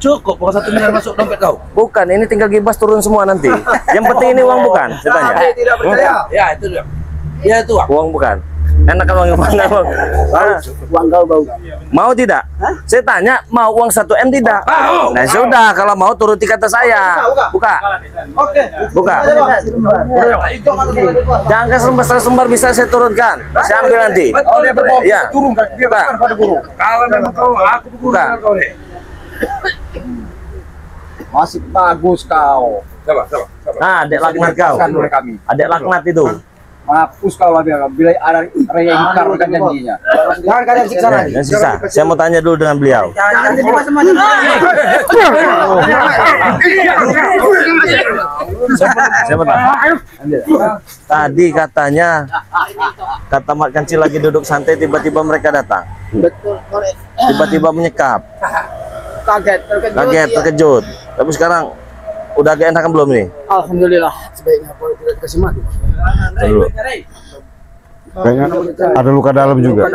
Cukup, uang 1 miliar masuk dompet kau. Bukan, ini tinggal gibas turun semua nanti. Yang penting ini uang bukan, saya tanya. Tidak percaya. Ya, itu dia. Ya, itu uang. Uang bukan. Enak kan uang yang mana, Bang? Uang kau bau. Mau tidak? Saya tanya, mau uang 1 M tidak? Mau. Nah, sudah, kalau mau turuti kata saya. Buka. Oke. Buka. Jangan kesembar-sembar bisa saya turunkan. Saya ambil nanti. Oh, dia berbohong. Iya. Turun kan. Dia Buka. pada guru. Kalau memang kau, aku guru Buka. dengan kau nih. Masih bagus kau. Sabar. Nah, adek laknat kau. Oleh kami. Adek laknat itu. Mampus kau lah bila ada raya ingkar dengan janjinya. Jangan kalian siksa lagi. Dan sisa, saya mau tanya dulu dengan beliau. Jangan jadi macam-macam. Saya mau tanya. Tadi katanya, kata Mat Kancil lagi duduk santai, tiba-tiba mereka datang. Betul. Tiba-tiba menyekap. Kaget, Terkejut. Tapi sekarang udah agak enakan belum nih? Alhamdulillah. Sebaiknya kalau tidak dikasih mati. Dulu. Kayaknya ada luka dalam juga.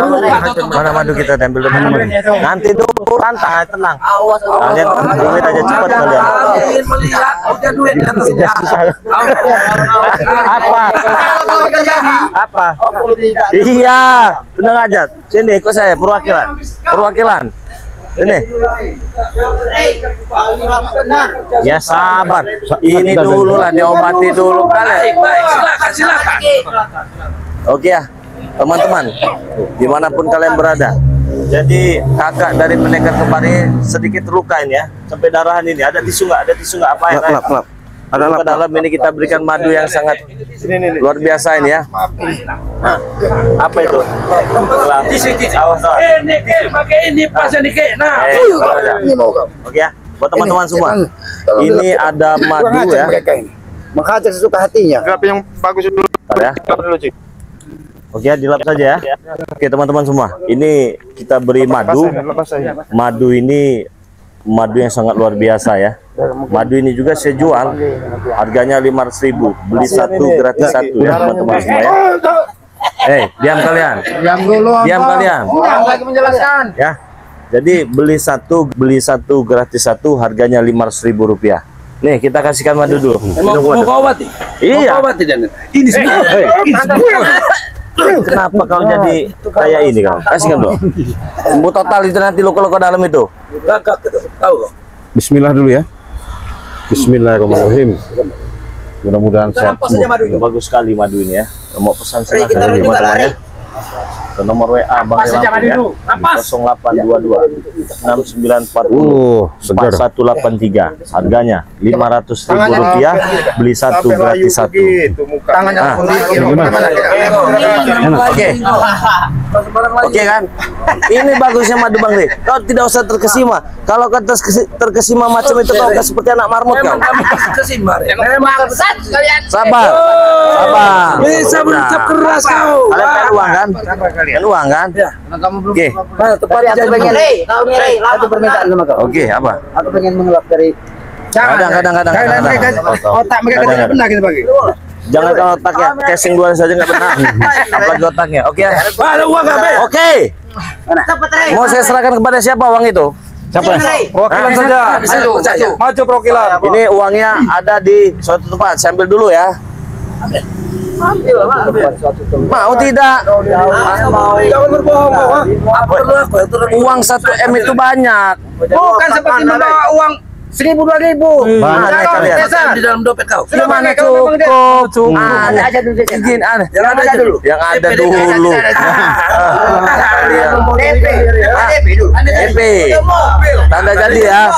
Mana madu kita ambil dulu. Nanti dulu santai, tenang. Kalian duit aja cepat kalian. Ingin melihat udah duit di atasnya. Apa? Iya, tenang aja. Sini ikut saya perwakilan. Ini. Ya sabar. Ini dulu lah, diobati dulu kalian. Baik, silakan. Oke ya, teman-teman, dimanapun kalian berada. Jadi kakak dari pendekar kembar ini sedikit terluka ini ya, sampai darahan ini. Ada tisu nggak? Apa ya? Ada luka dalam ini, kita berikan madu yang sangat luar biasa ini ya. Apa itu? Ini pakai ini pas ini kek. Nah, Oke ya, buat teman-teman semua. Ini ada madu ya. Menghajar sesuka hatinya. Tapi yang bagus dulu. Ya. Oke, dilap saja ya. Oke, teman-teman semua. Ini kita beri madu. Madu ini madu yang sangat luar biasa ya. Madu ini juga saya jual. Harganya 500.000. Beli satu gratis satu ya, teman-teman semua ya. Diam kalian. Diam kalian. Lagi menjelaskan. Ya. Jadi beli satu gratis satu, harganya 500.000 rupiah. Nih, kita kasihkan madu dulu. mau kau obati? Iya. Mau obati dan ini semua. Kenapa kau jadi kayak ini kau? Kasihkan dulu. Sembuh total itu nanti luka-luka dalam itu. Kakak tahu kok. Bismillah dulu ya. Bismillahirrahmanirrahim. Mudah-mudahan sehat semua. Bagus sekali madu ini ya. Mau pesan silakan teman-teman ya. Ke nomor WA Bang Lampung ya. 0822 6940 segar. 4183. Harganya 500.000 rupiah. Beli satu gratis satu. Tangannya Oke kan? Ini bagusnya madu Bang Ri. Kau tidak usah terkesima. Kalau kau terkesima macam itu, kau seperti anak marmut kau. Kesimbar. Sabar. Bisa berucap keras kau. Kalian pengen uang kan? Pengen uang kan? Oke. Tepat aku pengen. Kau nih, satu permintaan sama kau. Oke, apa? Aku pengen mengelap dari Kadang. otak mereka tidak benar kita bagi. Jangan kalau otaknya casing dua saja nggak benar. Apalagi otaknya. Oke. Ada uang nggak, Be? Oke. Mau saya serahkan kepada siapa uang itu? Siapa? Perwakilan saja. Maju perwakilan. Ini uangnya ada di suatu tempat. Saya ambil dulu ya. Mau tidak? Jangan berbohong. Apa perlu aku? Uang 1 M itu banyak. Bukan seperti membawa uang 1.000 2.000. Mana kalian? Di dalam dompet kau. Gimana cukup? Aneh aja dulu. Izin aneh. Yang ada dulu. Yang ada dulu. DP. Tanda jadi ya.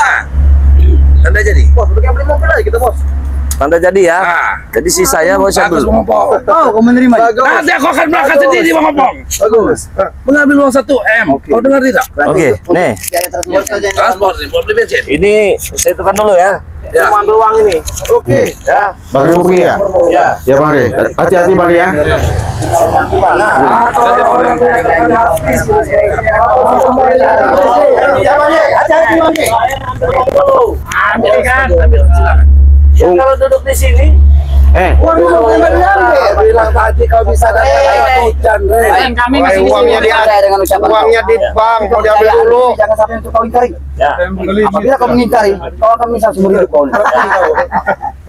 Tanda jadi. Bos, udah beli mobil lagi kita, Bos. Tanda jadi ya. Jadi sisanya mau saya Bagus dulu. mengopong. Kau menerima. Nanti aku akan berangkat sendiri mengopong. Bagus. Mengambil uang 1 M. Kau dengar tidak? Oke, nih. Transport buat beli bensin. Ini saya tukar dulu ya. Saya mau ambil uang ini. Oke. Ya. Bang Ruki ya? Ya. Ya Bang Ri. Hati-hati Bang ya. Ambil kan? Ambil silakan. Kalau duduk di sini Uang itu bukan diambil. Bilang tadi kau bisa datang hujan, Kami masih uangnya di dengan ucapan uangnya di bank, mau diambil dulu. Jangan sampai untuk kau ingkari. Ya. Apabila kau mengingkari, kau akan menyesal seumur hidup kau.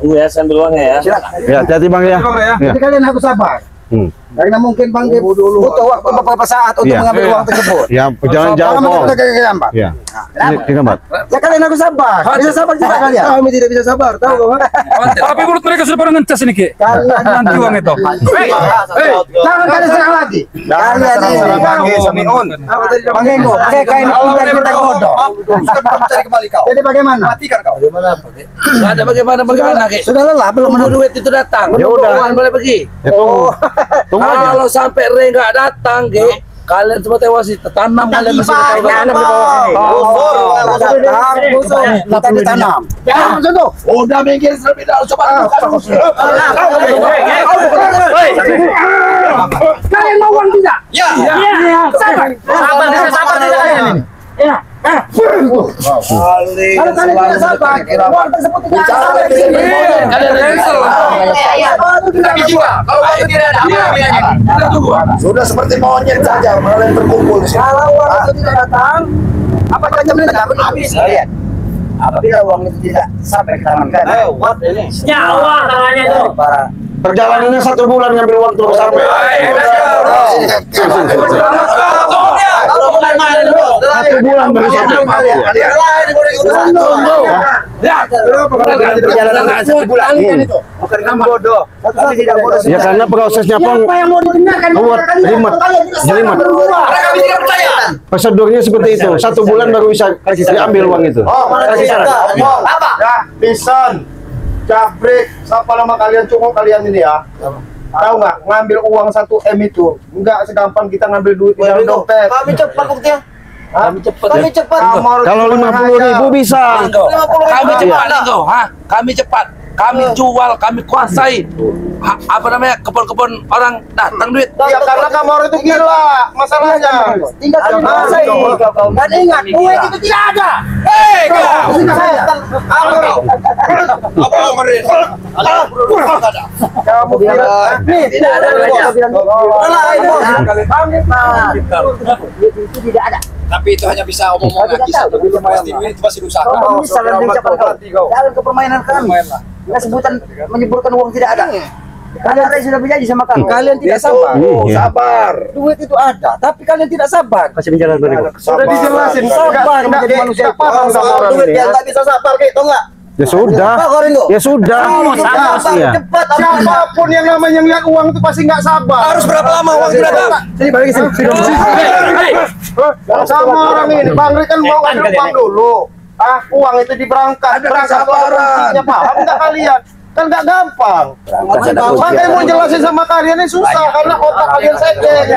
Tunggu ya, saya ambil uangnya ya. Silakan. Ya, hati-hati Bang ya. Ya. Jadi kalian harus sabar. Karena mungkin Bang Gip butuh waktu beberapa saat untuk Iya. mengambil uang tersebut. Ya, perjalanan jauh kok. Gambar. Ya. Ini gambar. Ya kalian harus sabar. Bisa sabar tidak kalian? Kami tidak bisa sabar, tahu kau? Tapi menurut mereka sudah pernah ngetes ini, Ki. Nanti uang itu. Jangan kalian serang lagi. Kalian ini Samiun. Bang Genggo, saya kain kita bodoh. Cari kembali kau. Jadi bagaimana? Matikan kau. Ada bagaimana Ki? Sudah lelah belum Menunggu menunggu. duit itu datang. Ya udah. Kalian boleh pergi. Ya, tunggu aja. Kalau sampai Re nggak datang, Ki, kalian semua tewas tanam kalian masih tahu Datang, kita ditanam. Jangan sentuh. Udah minggir terlebih dahulu coba buka. Kalian mau uang tidak? Ya. Sabar. Sabar tidak ini. Ya. Kalau kalian tidak sabar, uang tersebut tidak sampai di sini. Kalian cancel. Kami juga. Kalau kami tidak ada, kami aja. Kita tunggu. Sudah seperti monyet saja, malah yang terkumpul. Kalau uang itu tidak datang, apa saja mereka akan habis kalian. Apabila uang itu tidak sampai ke tangan kalian, Nyawa tangannya itu. para Perjalanannya 1 bulan ngambil uang terus sampai. Satu bulan baru sampai. Ya karena prosesnya pun siapa yang mau dikenakan? Buat jelimet. Jelimet. Prosedurnya seperti itu. 1 bulan baru bisa diambil uang itu. Kasih syarat. Pisan, Jabrik, siapa nama kalian cungok kalian ini ya? Tahu nggak, ngambil uang 1 M itu nggak segampang kita ngambil duit di dalam dompet. Kami cepat buktinya. Kami cepat. Kami cepat. Kalau 50.000 bisa. Kami cepat Linggo, kami cepat. Kami jual, kami kuasai. Apa namanya? Kebun-kebun orang datang duit. Ya karena kamu itu gila masalahnya. Tinggal kami kuasai. Dan ingat, duit itu tidak ada. Hei, kau! Kamu kira Nih, tidak ada. Itu tidak ada. tapi itu hanya bisa omong-omongan bisa, tapi pasti duit itu pasti usaha. Kamu bisa mengucapkan dalam ke permainan kami. Kita sebutan menyebutkan uang tidak ada. Kalian sudah berjanji sama kami. Kalian tidak sabar. Sabar. Duit itu ada, tapi kalian tidak sabar. Kasih penjelasan berikut. Sudah dijelasin Sabar menjadi manusia. paham sama orang Duit ini. yang tak bisa sabar, gitu enggak? Ya sudah. Apa kau Ringo? Ya sudah. Ya. Cepat. Siapapun yang namanya lihat uang itu pasti nggak sabar. Harus berapa lama uang berapa? Sini balik sini. Sama orang ini, Bang Ri kan mau ambil uang dulu. Uang itu berangkat kuncinya, paham nggak kalian? Kan nggak gampang. Makanya mau jelasin sama kalian ini susah karena otak kalian sedek.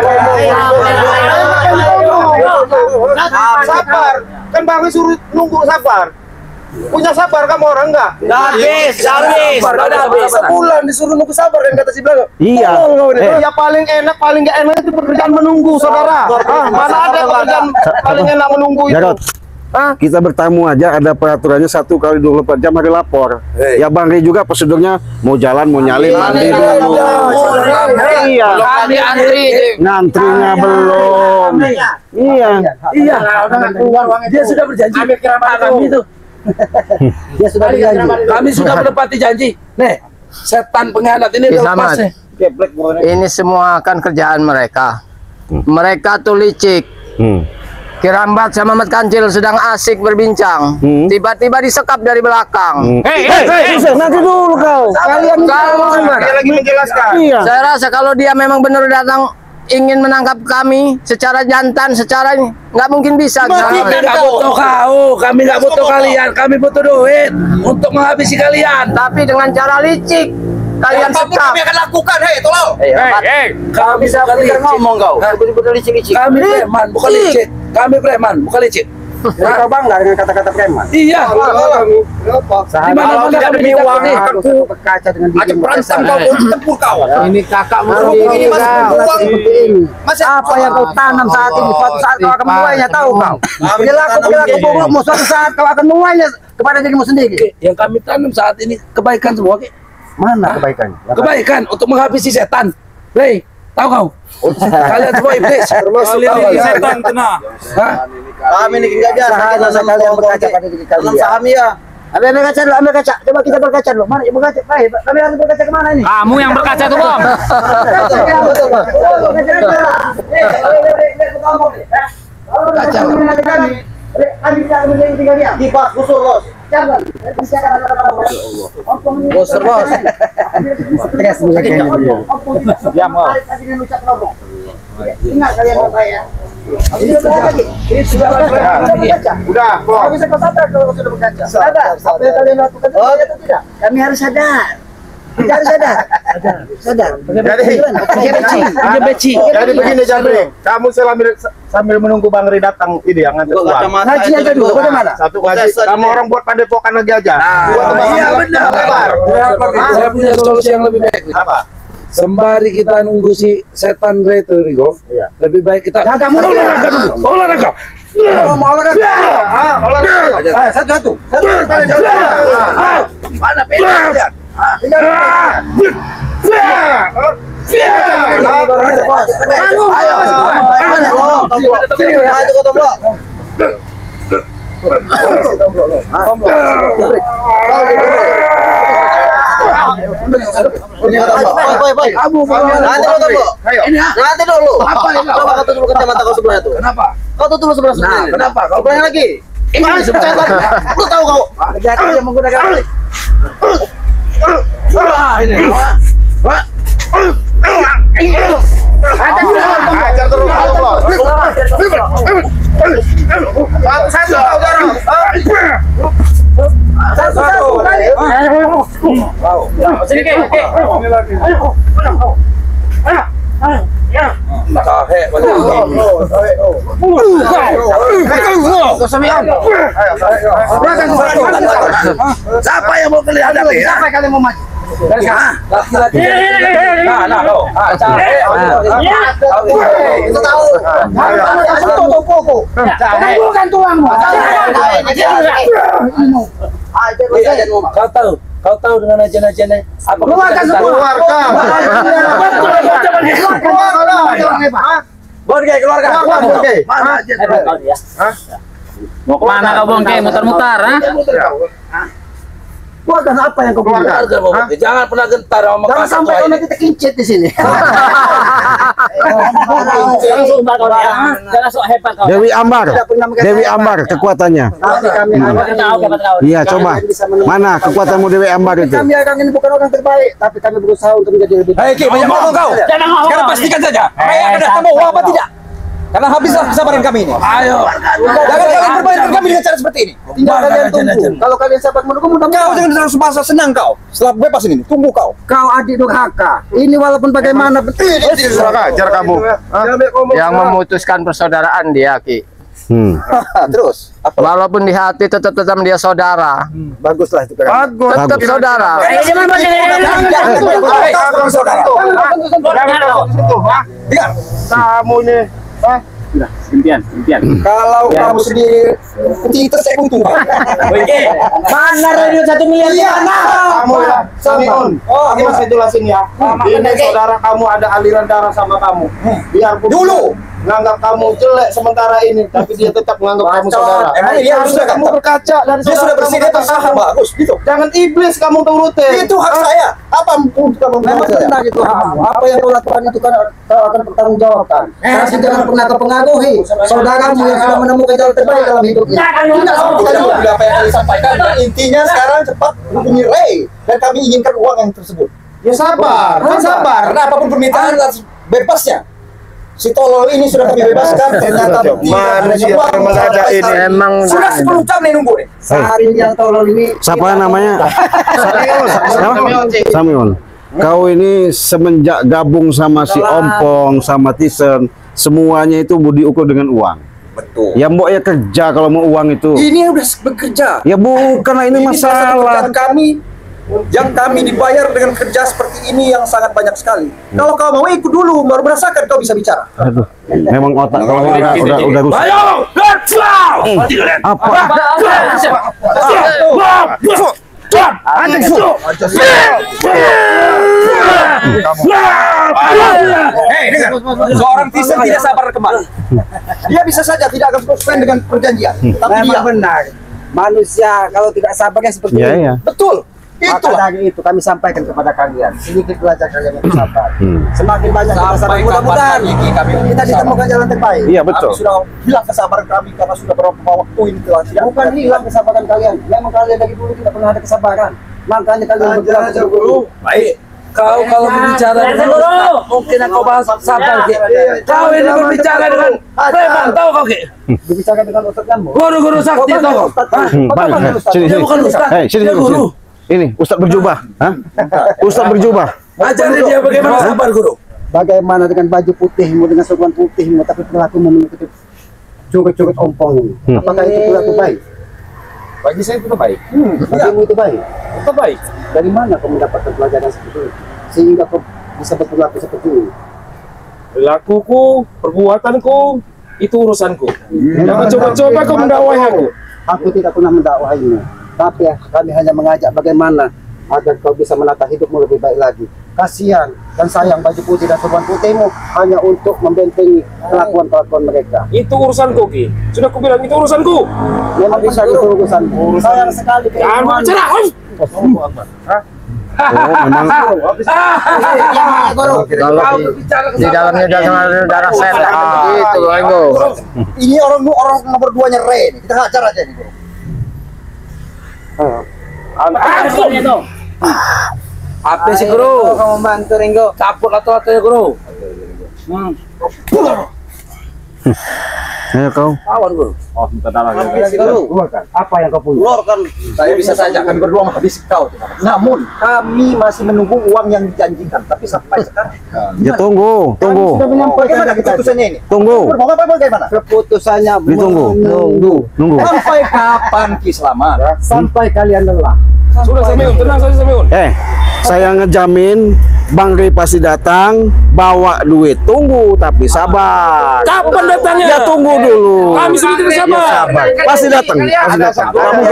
Sabar, kan Bang Ri suruh nunggu sabar. Punya sabar kamu orang nggak? Habis. Sebulan disuruh nunggu sabar dan kata si belakang. Iya. Ya paling enak, paling nggak enak itu pekerjaan menunggu, saudara. Mana ada pekerjaan paling enak menunggu itu? Jarot. Kita bertamu aja ada peraturannya 1 kali 24 jam hari lapor. Ya Bang Ri juga prosedurnya mau jalan mau nyalin mandi dulu. Iya. Kami antri. Ngantrinya belum. Iya. Iya. Dia sudah berjanji. Kami itu. Dia sudah berjanji. Kami sudah menepati janji. Nih, setan pengkhianat ini udah lepas nih. Ini semua kan kerjaan mereka. Mereka tuh licik. Kirambat sama Mat Kancil sedang asik berbincang. Tiba-tiba disekap dari belakang. Nanti dulu kau. Kalian Dia lagi menjelaskan. Iya. Saya rasa kalau dia memang benar datang ingin menangkap kami secara jantan, secara ini nggak mungkin bisa. Kami nggak butuh kau, kami nggak butuh kalian, kami butuh duit untuk menghabisi kalian. Tapi dengan cara licik kalian sekap. akan lakukan, hei tolong. Kami bisa ngomong kau. Betul-betul licik-licik. Kami preman, bukan licik. Kami preman, bukan licik. Jadi kau bangga dengan kata-kata preman. Iya. Di mana tidak kami demi tidak uang ini? akan ku berkaca dengan Ajak berantem kau, tempur kau. Ini kakakmu sendiri. Ini masih uang. Masih Apa yang kau tanam saat ini, suatu saat kau akan menuainya, tahu kau? Perilaku burukmu, suatu saat kau akan menuainya kepada dirimu sendiri. Yang kami tanam saat ini kebaikan semua, Ki. Mana kebaikannya? Kebaikan untuk menghabisi setan. Hei, tahu kau? Kalian semua iblis. Termasuk Setan tenang. Hah? Kami ini gajah. Kalian berkaca pada diri kalian. Saham ya. Ambil kaca dulu, ambil kaca. Coba kita berkaca dulu. Mana berkaca? Baik, kami harus berkaca kemana ini? Kamu yang berkaca tuh, Bang. Kipas kusur bos. Kusur bos. Diam, Bang. Ingat kalian saya. Udah, keluar. Bisa kau sadar kalau sudah berkaca. Sadar. Apa yang kalian lakukan atau tidak? Kami harus sadar. Kita harus sadar. Sadar. Jadi begini Jabri, kamu sambil menunggu Bang Ri datang ini yang ngantar uang. Ngaji aja dulu, bagaimana? Satu ngaji, kamu orang buat padepokan lagi aja. Iya benar. Saya punya solusi yang lebih baik. Apa? Sembari kita nunggu si setan itu, Rigo, lebih baik kita olahraga dulu. Olahraga. Satu. Mana pilihan? Nanti dulu. Apa ini? Coba kau tutup kacamata kau sebelah itu. Kenapa? Kau tutup sebelah sini. Kenapa? Kau berani lagi? Ini sebelah. Lu tahu kau? Jadi yang menggunakan ini. Ini. Ajar terus. Siapa yang mau kelihatan? Siapa kalian mau maju? Laki-laki. Nah, lo. Itu tahu. Bukan tuangmu. Kau tahu dengan ajan-ajannya apa? Keluarkan semua. Keluarga. Mana ajan? Mau kemana kau, Bongke? Mutar-mutar, ha? Keluarkan apa yang kau keluarkan? Jangan pernah gentar sama Jangan sampai kau nanti terkincit di sini. Langsung kau ya. Jangan sok hebat kau. Dewi Ambar kekuatannya. Iya, coba. Mana kekuatanmu Dewi Ambar itu? Kami orang ini bukan orang terbaik, tapi kami berusaha untuk menjadi lebih baik. Hei, banyak ngomong kau. Jangan ngomong. Sekarang pastikan saja. Mereka akan datang mau apa tidak? Karena habislah kesabaran kami ini. Ayo. Jangan kalian permainkan kami dengan cara seperti ini. Tinggal kalian tunggu. Kalau kalian sabar menunggu, Kau jangan terus merasa senang kau. Setelah bebas ini, tunggu kau. Kau adik durhaka. Ini walaupun bagaimana betul. Ajar kamu. Yang memutuskan persaudaraan dia, Ki. Terus. Walaupun di hati tetap dia saudara. Baguslah itu. Tetap saudara. Kamu nih. Impian. Kalau kamu sendiri kita saya pun tua. Mana radio 1 miliar di mana? Kamu ya, Samion. Kamu saya jelasin ya. Ini saudara kamu ada aliran darah sama kamu. Biarpun dulu nganggap kamu jelek sementara ini, tapi dia tetap menganggap kamu saudara. Emang dia harusnya kamu berkaca dari Dia sudah bersih, dia berusaha bagus gitu. Jangan iblis kamu turutin. Itu hak saya. Apa pun kamu memang benar itu hakmu. Apa yang kau lakukan itu kan kau akan bertanggungjawabkan. Tapi jangan pernah kau pengaruhi saudaramu yang sudah menemukan jalan terbaik dalam hidupnya. Tidak seperti tadi apa yang kalian sampaikan. Intinya sekarang cepat hubungi Ray dan kami inginkan uang yang tersebut. Ya sabar, kan sabar. Karena apapun permintaan atas bebasnya. Si tolol ini sudah kami bebaskan. Ternyata Manusia mendadak ini. Emang sudah 10 jam nih nunggu nih. Sehari yang tolol ini. Siapa namanya? Samion. Kau ini semenjak gabung sama si Ompong, sama Tisen, semuanya itu budi ukur dengan uang. Betul. Ya mbok ya kerja kalau mau uang itu. Ini udah bekerja. Ya bukanlah ini masalah. Kami yang kami dibayar dengan kerja seperti ini yang sangat banyak sekali. Kalau kau mau ikut dulu, baru merasakan kau bisa bicara. Aduh, memang otak kalau udah rusak. Ayo, let's go. Apa? Seorang teaser tidak sabar kemana? Dia bisa saja tidak akan konsisten dengan perjanjian, tapi dia benar. Manusia kalau tidak sabarnya seperti Iya, ini. iya. Betul. Maka dari itu kami sampaikan kepada kalian, sedikit belajar kalian yang sabar. Semakin banyak kita sabar, mudah-mudahan kita ditemukan jalan terbaik. Iya, betul. Kami sudah hilang kesabaran kami karena sudah beberapa waktu ini telah tidak. Bukan hilang kesabaran kalian, memang kalian dari dulu tidak pernah ada kesabaran. Makanya kalian berjalan guru. Baik. Kau kalau berbicara dengan mungkin aku bahas sabar Ki. Kau ini berbicara dengan preman, tahu kau Ki? Berbicara dengan ustaz kamu. Guru-guru sakti tahu kau? Bang, sini, Dia sini. bukan ustaz, Sini, dia sini, guru. sini. Ini Ustaz berjubah. Hah? Ustaz berjubah. Ajarin dia bagaimana sabar guru. Bagaimana dengan baju putihmu, dengan sorban putihmu, tapi perilakumu mengikuti joget-joget ompong. Apakah itu perilaku baik? Bagi saya itu baik. Bagimu itu baik. Itu baik. Dari mana kau mendapatkan pelajaran seperti itu? Sehingga kau bisa berperilaku seperti ini. Perilakuku, perbuatanku, itu urusanku. Jangan coba-coba kau mendakwai aku. Aku tidak pernah mendakwahimu, tapi kami hanya mengajak bagaimana agar kau bisa menata hidupmu lebih baik lagi. Kasihan dan sayang baju putih dan sorban putihmu hanya untuk membentengi kelakuan-kelakuan mereka. Itu urusanku, Ki. Sudah aku bilang itu urusanku. Memang bisa itu urusanmu. Sayang sekali. Jangan bicara. Oh, memang. Kalau di dalamnya darah set gitu, Bro. Ini orang nomor 2-nya Ren. Kita hajar aja nih, Bro. Apa sih guru? Kamu bantu Ringo. Caput atau ya guru? Ayo kau. Awan guru. Oh, minta dalam. Apa yang kau punya? Keluarkan. Saya bisa saja kami berdua menghabisi kau. Namun kami masih menunggu uang yang dijanjikan, tapi sampai sekarang Ya tunggu. sudah menyampaikan keputusannya ini. Tunggu. Bagaimana? Keputusannya Ditunggu. Nunggu. Sampai kapan Ki Selamat? Sampai kalian lelah. Sudah Samiun, tenang saja Samiun. Saya ngejamin Bang Ri pasti datang bawa duit. Tunggu tapi sabar. Kapan datangnya? Ya tunggu dulu. Kami sudah tidak sabar. Pasti datang. Kamu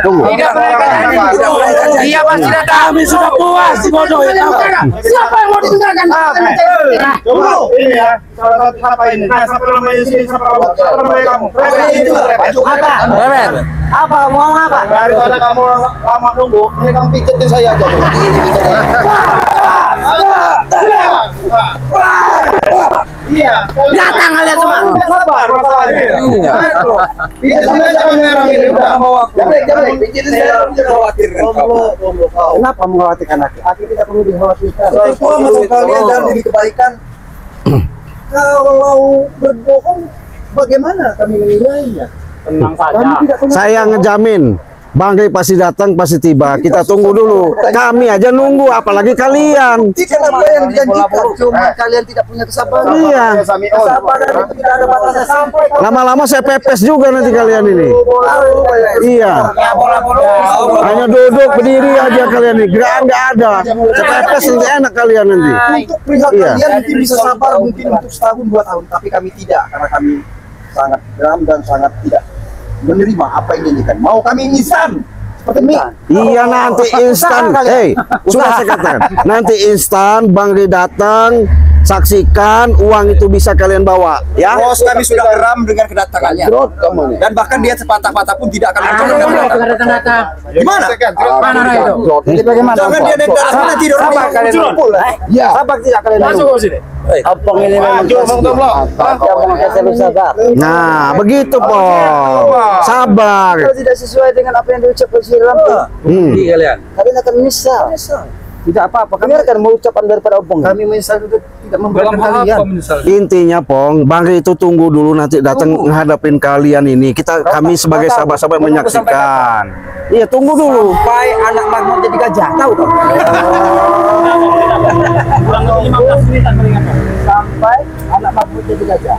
tunggu. Iya pasti datang. Kami sudah puas bodoh ya. Siapa yang mau ditinggalkan? Ini ya, salah satu siapa ini? Siapa namanya sini? Siapa namanya kamu? Apa? Mau apa? Daripada kamu lama nunggu, ini kamu pijetin saya aja. Iya. Datang kalian semua. Sabar masalahnya. Iya. Pijetin aja kamu yang ini udah mau aku. Jangan pijetin saya khawatirkan kamu. Kenapa mengkhawatirkan aku? Aku tidak perlu dikhawatirkan. Itu masuk kalian dalam diri kebaikan. Kalau berbohong, bagaimana kami menilainya? Tenang saja. Kami tidak punya. Saya ngejamin Bang Ri pasti datang, pasti tiba. Kita tunggu dulu. Kami aja nunggu, apalagi kalian. Tidak apa yang dijanjikan, cuma kalian tidak punya kesabaran. Iya. Kesabaran itu tidak ada batasnya sampai. Lama-lama saya pepes juga nanti kalian ini. Iya. Hanya duduk berdiri aja kalian ini. Gerakan nggak ada. Saya pepes nanti enak kalian nanti. Untuk pihak Iya. kalian mungkin bisa sabar mungkin untuk setahun 2 tahun, tapi kami tidak karena kami sangat geram dan sangat tidak menerima apa yang dijanjikan. Mau kami instan seperti ini. Iya nanti instan. Sudah saya katakan. Nanti instan Bang Ri datang, saksikan uang itu bisa kalian bawa ya. Bos, kami sudah geram dengan kedatangannya. Dan bahkan dia sepatah-patah pun tidak akan mencoba. Gimana? Mana itu? Jadi bagaimana? Jangan dia naik ke atas sana tidur. Sabar kalian. Ya. Sabar tidak kalian. Masuk ke sini. Opong ini memang sabar. Nah, begitu Pong. Sabar. Kalau tidak sesuai dengan apa yang diucapkan si Lampung, Kalian. kalian akan menyesal. Tidak apa-apa. Kami akan mengucapkan daripada Opong. Kami menyesal itu tidak memberikan kalian. Intinya Pong, Bang Ri itu tunggu dulu nanti datang menghadapin kalian ini. Kami sebagai sahabat-sahabat menyaksikan. Iya, tunggu dulu. Sampai anak Mahmud jadi gajah, tahu dong? Sampai anak Mahmud jadi gajah.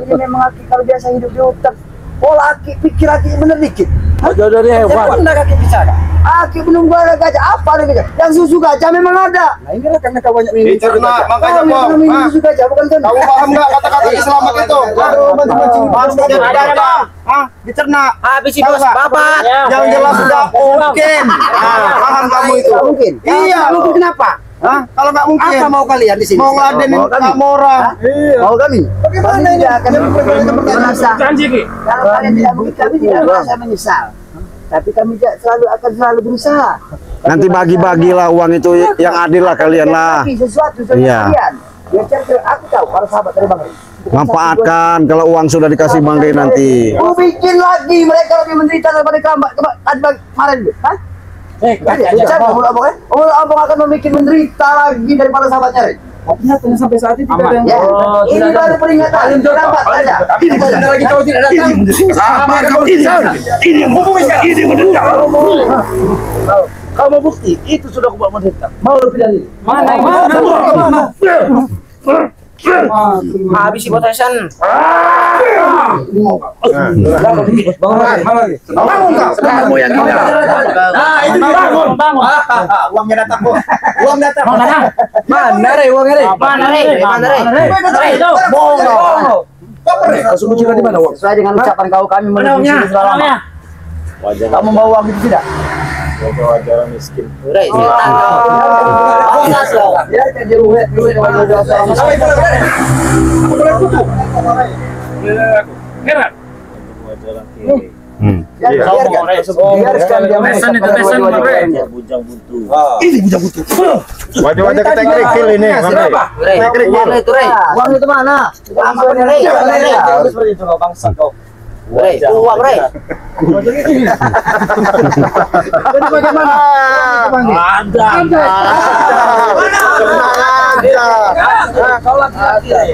Ini memang kalau biasa hidup di hutan. Pola aki pikir aki bener dikit. Jodoh dia hebat. Pernah kaki bicara. Aki belum gua ada gajah apa ada gajah? Yang susu gajah memang ada. Nah ini lah karena kau banyak minum susu Dicerna, gajah. makanya Kau Bang. minum Hah? susu gajah bukan kan? Kamu paham nggak kata-kata Islamat itu? Aduh, mancing-mancing. Harus menjadi gajah. Hah? Dicerna. Habis Tahu nggak? Yang jelas sudah mungkin. Paham kamu itu? Nggak mungkin. Iya. Mungkin kenapa? Hah? Kalau nggak mungkin. Apa mau kalian di sini? Mau ngeladenin kamu orang. Mau kami? Bagaimana ini? Kami merasa. Janji Ki. Kalau kalian tidak mungkin kami tidak merasa menyesal. Tapi kami akan selalu berusaha. Nanti bagi-bagilah uang itu yang adil lah kalian lah. Bagi sesuatu sama Iya. kalian. Biar cari aku tahu para sahabat dari Bang Rey. Manfaatkan kalau uang sudah dikasih Bang Rey nanti. Aku bikin lagi mereka lebih menderita daripada kemarin. Hah? Abang akan membuat menderita lagi daripada sahabatnya. Rey. Sampai saat ini tidak ada yang Ya, ini baru peringatan. Lambat saja. Sebentar lagi kau tidak datang. Ini yang hubungi ini mendekat. Kau mau bukti? Itu sudah aku buat mendekat. Mau lebih dari ini? Mana? Habis si botasan. Kamu yang gila. Nah, itu bangun. Uangnya datang kok. Uang datang. Mana Rey uangnya Rey? Mana Rey? Bohong. Kau sembunyikan di mana uang? Sesuai dengan ucapan kau kami menuju sini selama. Wajar Kamu bawa uang itu tidak? wajar miskin. Rey, Biarkan dia ruwet. Biarkan dia Besan itu, besan, Bang Rey. Bujang buntu. Ini bujang butuh. Wajah-wajah kita kerikil ini. Uang itu Rey. Uang itu mana? Rey. seperti itu kau bangsa kau. Rey, uang Rey. Jadi bagaimana? Kau laki-laki Rey.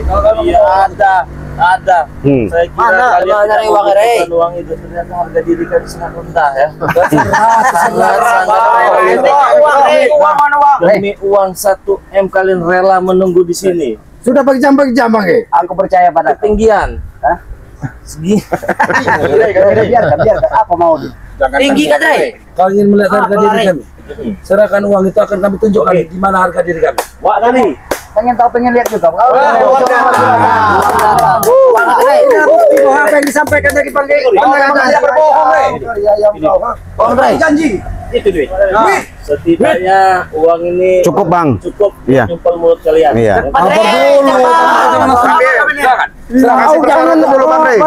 Ada. Saya kira Mana? kalian Dari uang, Rey. bukan uang itu, ternyata harga diri kalian sangat rendah ya. Demi uang 1 M kalian rela menunggu di sini. Sudah berjam Bang. Aku percaya pada Ketinggian. Segi. biarkan. Apa mau dia? Tinggi kan Rey? Kau ingin melihat harga diri kami? Serahkan uang itu akan kami tunjukkan di mana harga diri kami. Wak tadi. Pengen lihat juga. Apa yang disampaikan dari Bang Rey? Bang Rey. Janji. Itu duit. Setidaknya uang ini Cukup Bang. cukup Iya. nyumpel mulut kalian. Iya. Jangan dulu Bang Rey.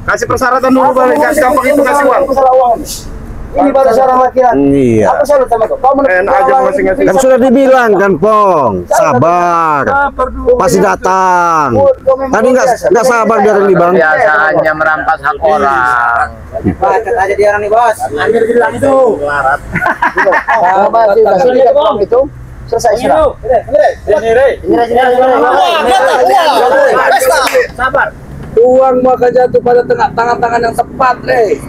Kasih persyaratan dulu Bang Rey. Kasih gampang itu kasih uang. Ini baru seorang laki-laki. Iya. Aku salut sama kau. Kau Aja masing-masing. Kan sudah dibilang kan Pong, sabar. Pasti datang. Tadi nggak sabar dia ini Bang. Biasanya merampas hak orang. Kata aja dia orang nih bos. Ambil bilang itu. Melarat. itu selesai sudah. Sabar. Uang maka jatuh pada tangan-tangan yang tepat, Rey.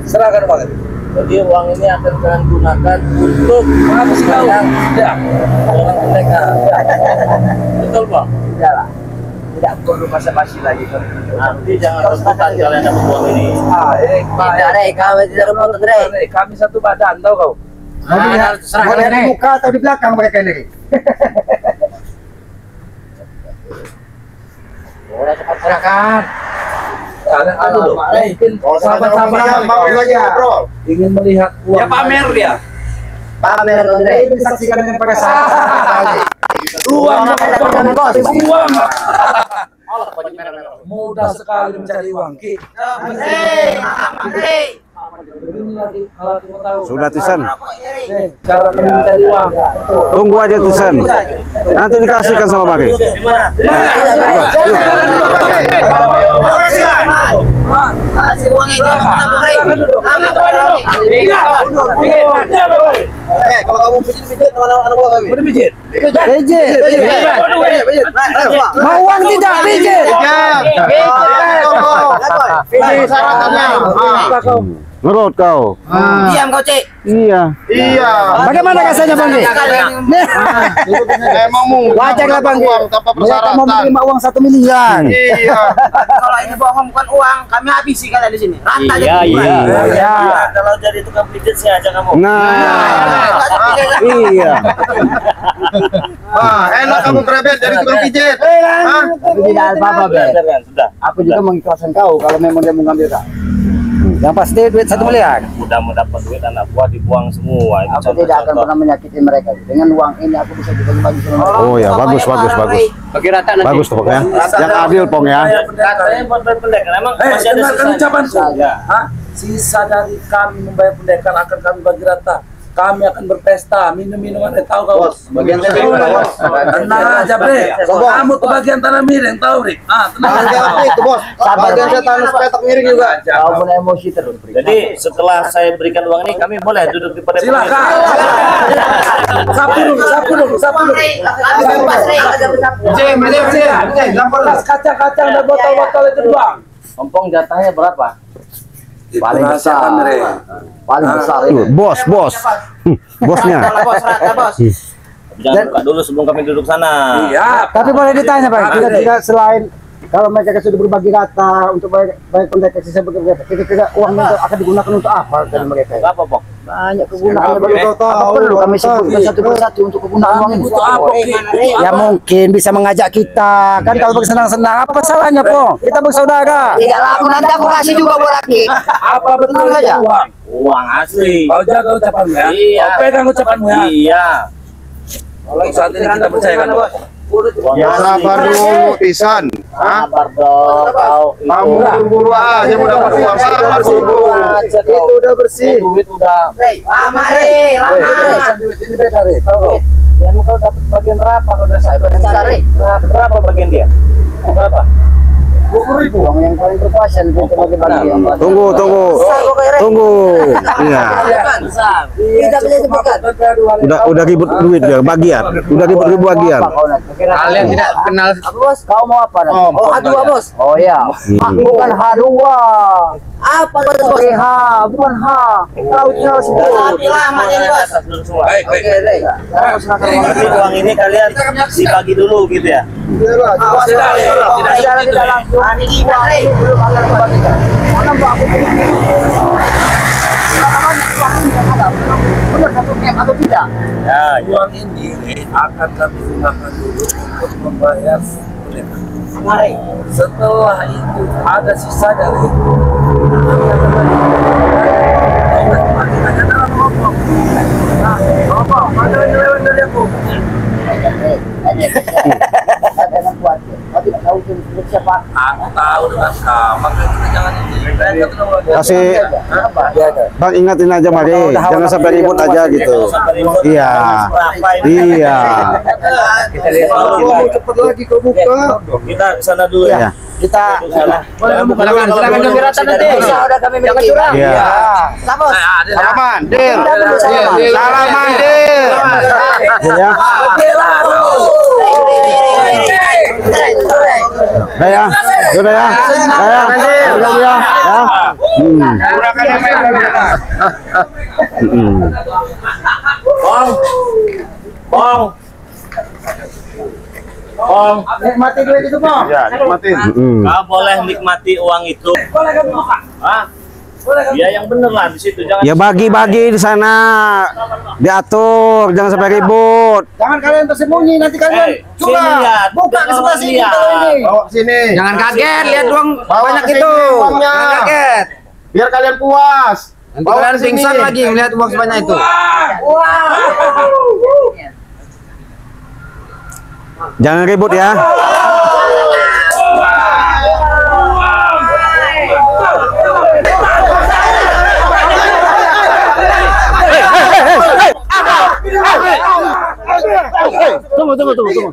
Serahkan uang itu. Jadi uang ini akan kalian gunakan untuk Apa sih kau? Ya. orang mereka. Betul Bang. Tidak perlu basa-basi lagi. Nanti jangan rebutan kalian dapat uang ini. Tidak Rey, kami tidak rebutan Rey. Kami satu badan, tahu kau? Boleh di muka atau di belakang mereka ini. Serahkan. Kalian dulu. Mungkin sahabat-sahabat ingin melihat uang. Ya pamer dia. Pamer Rey disaksikan dengan pakai sahabat. Uang. Uang. Mudah sekali mencari uang, Ki. Sudah Tisan. Cara kami mencari uang. Tunggu aja Tisan. Nanti dikasihkan sama Bang Rey. Mana? Kasih uang ini kalau kamu pijit anak buah kami. Pijit. Mau uang tidak pijit. Nurut kau. Diam kau, Cik. Iya. Bagaimana rasanya, Bang? Emang Wajarlah, Bang. tanpa Mereka mau persyaratan. menerima uang 1 miliar. Iya. Kalau ini bohong bukan uang, kami habisi kalian di sini. Rata Iya, iya. Kalau jadi tukang pijit sih aja kamu. Nah, iya. Enak kamu krebet dari tukang pijit. Hah? Tapi tidak apa-apa, Be. Sudah. Aku juga mengikhlaskan kau kalau memang dia mengambil kau. Yang pasti duit 1 miliar. Mudah mau dapat duit anak buah dibuang semua. Itu Aku tidak akan pernah menyakiti mereka. Dengan uang ini aku bisa bagi-bagi sama mereka. Oh ya, bagus. Bagi rata nanti. Bagus tuh, Pong ya. Yang adil, Pong ya. Katanya buat bayar pendekar. Emang masih ada dengarkan sisanya? ucapanku. Ya. Hah? Sisa dari kami membayar pendekar akan kami bagi rata. Kami akan berpesta, minum-minuman, tahu kau? Bagian saya Tenang aja, Bre. Kamu tuh bagian tanah miring, tahu, Rik? Tenang aja. itu, Bos. Bagian saya tanah petak miring juga. Kau pun emosi terus. Jadi setelah saya berikan uang ini, kami boleh duduk di pada Silakan. Sapu dulu. Kacang-kacang dan botol-botol itu doang. Ompong jatahnya berapa? Paling besar. Paling besar ini. Bos. Bosnya. Jangan buka dulu sebelum kami duduk sana. Iya. Tapi boleh ditanya, Pak. Tidak selain kalau mereka sudah berbagi rata untuk bayar pendekar sisa bekerja, kira-kira uang itu akan digunakan untuk apa dari mereka? Apa, Pok? Banyak kegunaannya bagi apa perlu kami sebutkan satu persatu untuk kegunaan uang ini. Butuh apa, Ki? Ya mungkin bisa mengajak kita kan kalau bersenang-senang apa salahnya, Po? Kita bersaudara. Tidak laku nanti aku kasih juga buat laki. Apa betul saja. uang? Uang asli. Kau jaga ucapanmu ya. Iya. Kau pegang ucapanmu ya. Iya. Kalau saat ini kita percayakan. Uang Ya asli. sabar dulu, Isan. Hah? Sabar dong, kau. Kamu buru-buru aja mau dapat uang. Sabar dulu. Itu udah bersih. Duit udah. Duit ini beda, Re. Ya mau kalau dapat bagian berapa kalau udah saya cari. Berapa bagian dia? Berapa? 20.000 uang yang paling berkuasa itu bagi-bagi. Tunggu. Iya. Tidak bisa disebutkan. Udah ribut duit ya, bagian. Udah ribut bagian. Kalian tidak kenal. Bos, kau mau apa? Oh, H2, Bos. Oh iya. Bukan H2. Apa itu, Bos? H, bukan H. Kau tahu sebut. Lama ini, Bos. Baik. Berarti uang ini kalian dibagi dulu gitu ya? Tidak langsung. Ini belum akan dibagikan. Mana Pak? Benar satu game atau tidak? Ya, Uang ini akan kami gunakan dulu untuk membayar pendekar. Setelah itu ada sisa dari Jangan khawatir. Kau tidak tahu siapa. aku tahu dengan kamu, makanya kita jangan ini. Kasih Bang, ingatin aja mari, jangan sampai ribut aja gitu. Iya. Iya. Kita lihat dulu. Cepat lagi kau buka. Kita ke sana dulu ya. Kita Boleh buka dulu. Silakan kami rata nanti. udah kami miliki. Iya. Bos. Salaman, Dir. Salaman. Salaman, Dir. Ya. Udah ya. Udah ya. Udah ya. Ya. Bong, Nikmati duit itu, Bang. Ya, nikmatin. kau boleh nikmati uang itu. Hah? Ya yang bener lah di situ, jangan. Ya bagi-bagi di sana, diatur, jangan sampai ribut. Jangan kalian tersembunyi, nanti kalian Sini lihat. buka ke sebelah sini kalau ini. Bawa sini. Jangan kaget, lihat uang Bawa banyak ke sini itu. uangnya. Jangan kaget. Biar kalian puas. Nanti kalian pingsan lagi melihat uang sebanyak itu. Jangan ribut ya. Tunggu.